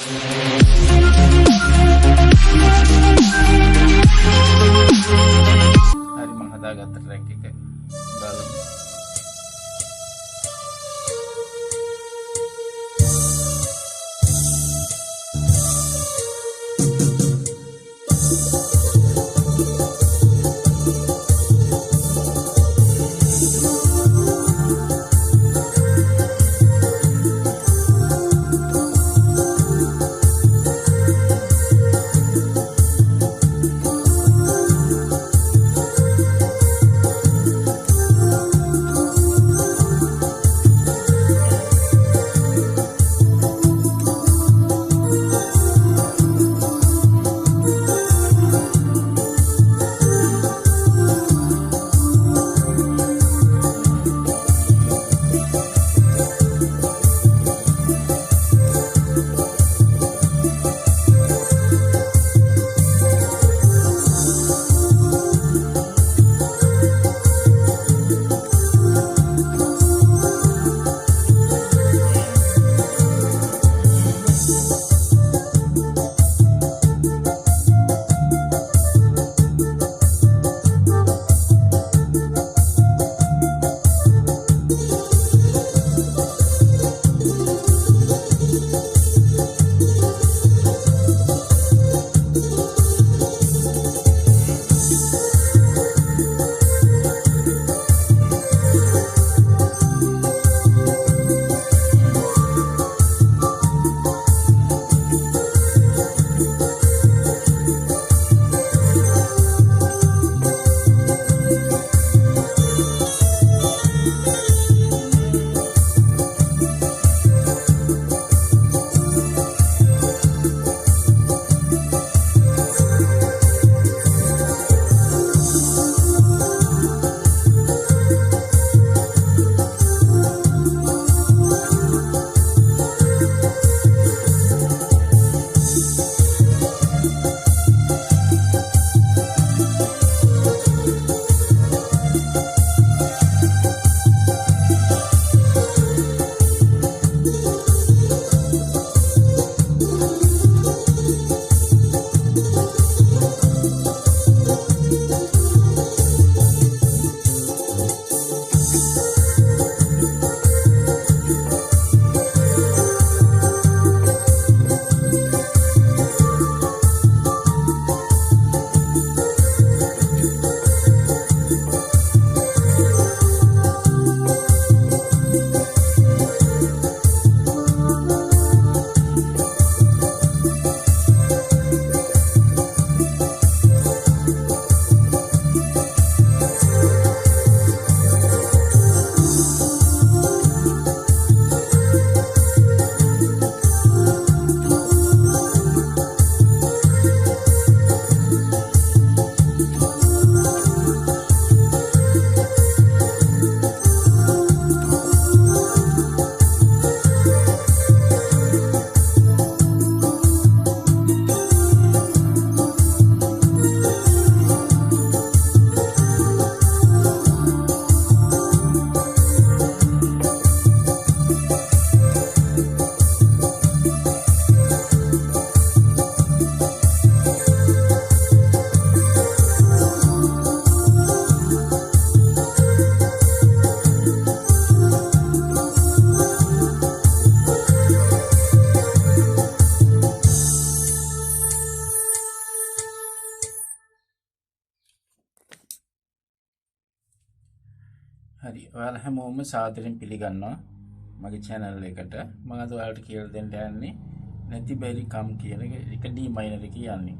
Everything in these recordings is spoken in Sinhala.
හරි මම හදාගත්ත ට්‍රැක් එක බලමු. හරි ඔයාලා හැමෝම සාදරයෙන් පිළිගන්නවා මගේ channel එකට. මම අද ඔයාලට කියලා දෙන්න යන්නේ නැති බැරි කම් කියන එක D minor එකේ යන්නේ.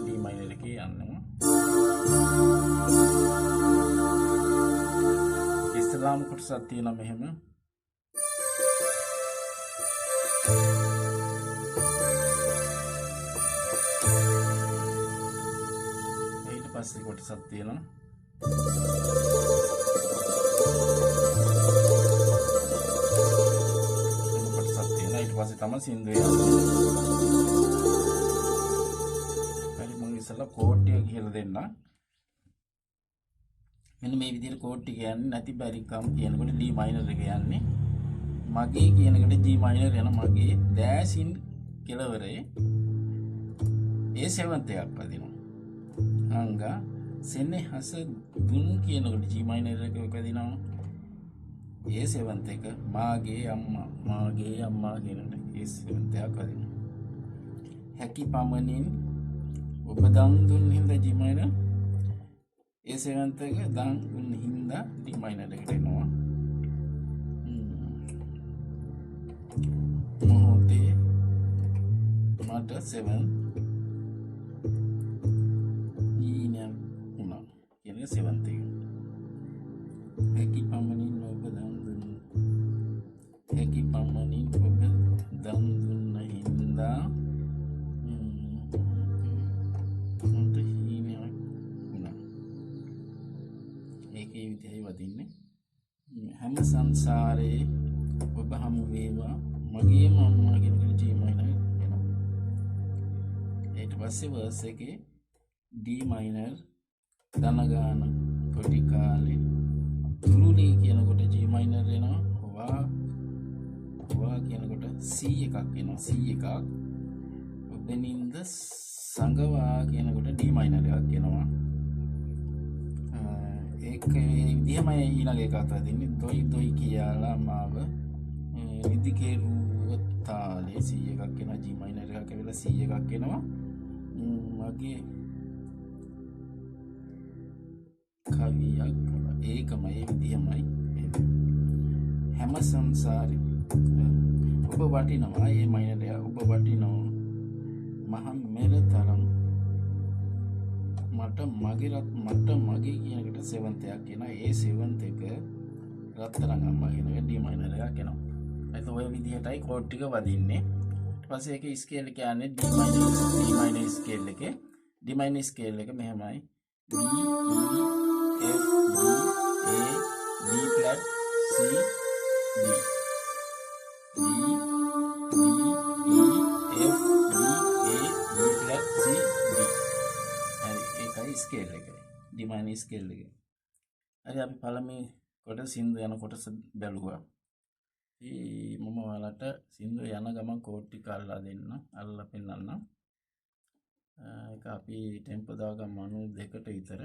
D minor එකේ යන්නේ. ඉස්ලාම් කොටසක් තියෙනවා මෙහෙම. ඊට පස්සේ කොටසක් තියෙනවා. ඊට පස්සේ තමයි සින්දුව යන්නේ. හරි මම ඉස්සෙල්ලා කෝඩ් එක කියලා දෙන්න. මෙන්න මේ විදිහට කෝඩ් එක යන්නේ නැති බැරිකම් කියනකොට D minor එක යන්නේ. මගේ කියනකට G minor යන මගේ දැසින් කෙලවරේ A7 එකක් වදිනවා. අංගා සෙනෙහස දුන් කියනකොට G minor එක වදිනවා. A7 එක මාගේ අම්මා කියනකොට A7 එකක් වදිනවා. හැකි පමණින් ඔබ දන් දුන් හින්දා G minor A7 එක දන් දුන් හින්දා D minor එකට එනවා. මොහොතේ මට 7 ඊනම් වුණා කියන්නේ 7th එක. හැකි පමණින් ඔබ දන් දුන් හැකි පමණින් ඔබ දන් දුන්න හින්දා මට ඊනම් වුණා. ඒකේ විදිහයි වදින්නේ. හැම සංසාරේ ඔබ හමු වේවා මගේම අම්මා කියනකොට G minor එනවා. ඊට පස්සේ verse එකේ D minor ධන ගාන කොටි කාලේ තුරුලි කියනකොට G minor එනවා. වා කියනකොට C එකක් එනවා. C එකක් ඔබනින්ද සංගවා කියනකොට D minor එකක් එනවා. ඒක විදිහමයි ඊළඟ එක අත දෙන්නේ. දොයි කියලා මාව විදිකේරුව තාලේ C එකක් එනවා. G minor එකක් ඇවිල්ලා C එකක් එනවා. මගේ කවියක් ඒකමයි විදිහමයි. හැම සංසාරේ ඔබ වටිනවා. A minor එක ඔබ වටිනවා. මහා මෙරතරම් මට මගේ කියනකට 7th එකක් එනවා. ඒ 7th එක රත්තරන් අම්මා කියනකට D minor එකක් එනවා. එතකොට ඔය විදිහටයි කෝඩ් ටික වදින්නේ. ඊට පස්සේ ඒකේ ස්කේල් එක කියන්නේ D minor ස්කේල් එකේ. D minor ස්කේල් එක මෙහෙමයි. B E F G A B flat C D B E F G A B flat C D. හරි ඒකයි ස්කේල් එක. D minor ස්කේල් එක. හරි අපි පළමුව කොට සින්දු යන කොටස බැලුවා. මම ඔයාලට සින්දු යන ගමන් කෝඩ් ටික අල්ලලා දෙන්න. අල්ලලා පෙන්නන්න. ඒක අපි ටෙම්පෝ දාගමු 92ට විතර.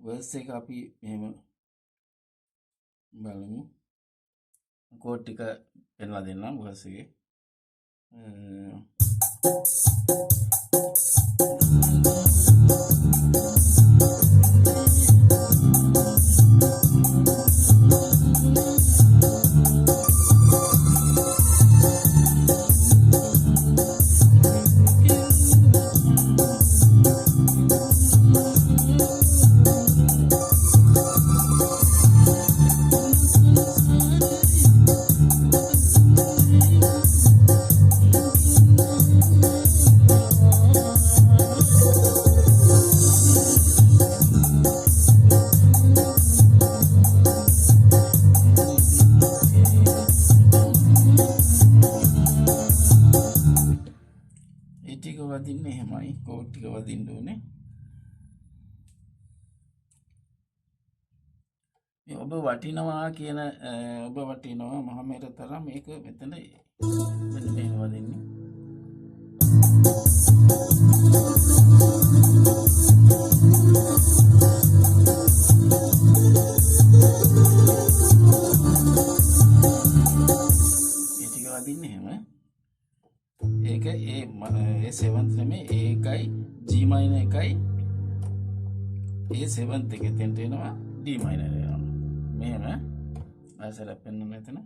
verse එක අපි මෙහෙම බලමු. කෝඩ් ටික පෙන්නලා දෙන්නම් verse එකේ. කෝඩ් ටික වදින්න ඕනේ. මේ ඔබ වටිනවා කියන ඔබ වටිනවා මහමෙර තරම් මේක මෙතන මෙන්න මෙහෙම වදින්නේ. ඒ ටික වදින්නේ එහෙම. ඒක ඒ 7th නෙමෙයි ඒකයි G minor එකයි ඒ 7th එකේ තෙන්ට එනවා D minor එනවා. මෙහෙම ආසර පෙන්න මෙතන.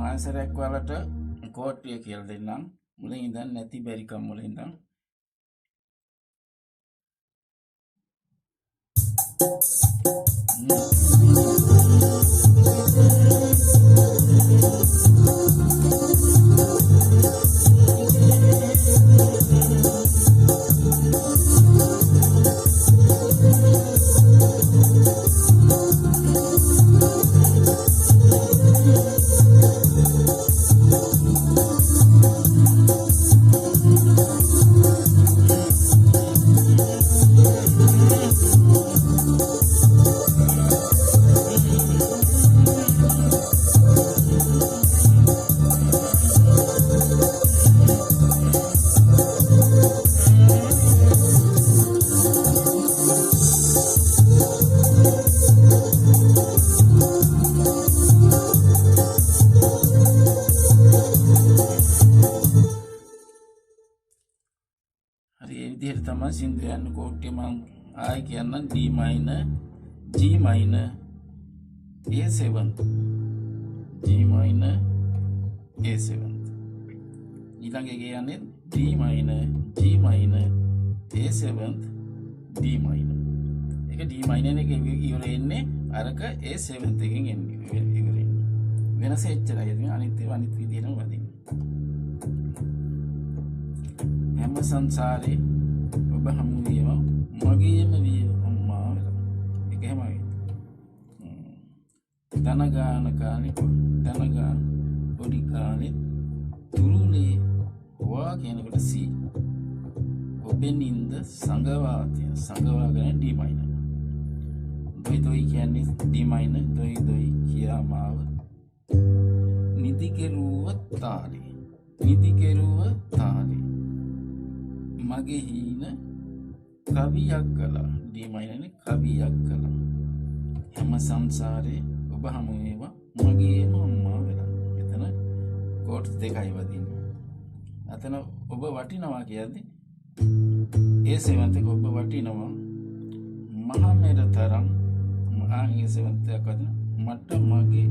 ආන්සරයක් වලට කෝඩ් එක කියලා දෙන්නම්. මුලින් ඉඳන් නැති බැරිකම් මුලින් ඉඳන්. සින්දුව යන කෝඩ් එක මම ආයි කියන්නම් D minor G minor A7 G minor A7 ඊළඟ එක යන්නේ D minor G minor A7 D minor ඒක D minor එකේ ඉවර එන්නේ අරක A7 එකෙන් එන්නේ ඉවර එන්නේ වෙනස එච්චරයි ඉතින් අනිත් ඒවා අනිත් විදිහටම වදින්නේ හැම සංසාරේ ඔබ හමු වේවා මගේම වේවා අම්මා වෙලා ඒක හැමයි දනගාන කාලේ දනගාන පොඩි කාලේ තුරුලේ හොවා කියනකොට C ඔබෙන් ඉඳ සංගවාගෙන D minor දොයි දොයි කියන්නේ D minor දොයි දොයි කියා මාව නිදි කෙරුව තාලේ මගේ හීන කවියක් කළා D minor නේ කවියක් කළා හැම සංසාරේ ඔබ හමු වේවා මගේම අම්මා වෙලා එතන කෝඩ් දෙකයි වදින්නේ අතන ඔබ වටිනවා කියන්නේ ඒ සෙවන්තක ඔබ වටිනවා මහා මෙර තරම් ආන්ගේ සෙවන්තයක් වදින මට මගේ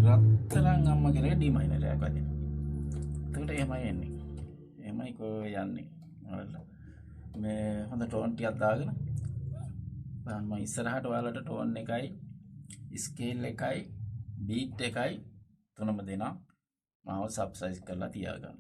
රත්තරන් අම්මා කියලා D minor එකක් වදිනවා එතකොට එහෙමයි එන්නේ. එහෙමයි යන්නේ. ඔයාලට මේ හොඳ ටෝන් ටිකක් දාගෙන බලන්න මම ඉස්සරහට ඔයාලට ටෝන් එකයි ස්කේල් එකයි බීට් එකයි තුනම දෙනවා. මාව සබ්ස්ක්‍රයිබ් කරලා තියාගන්න.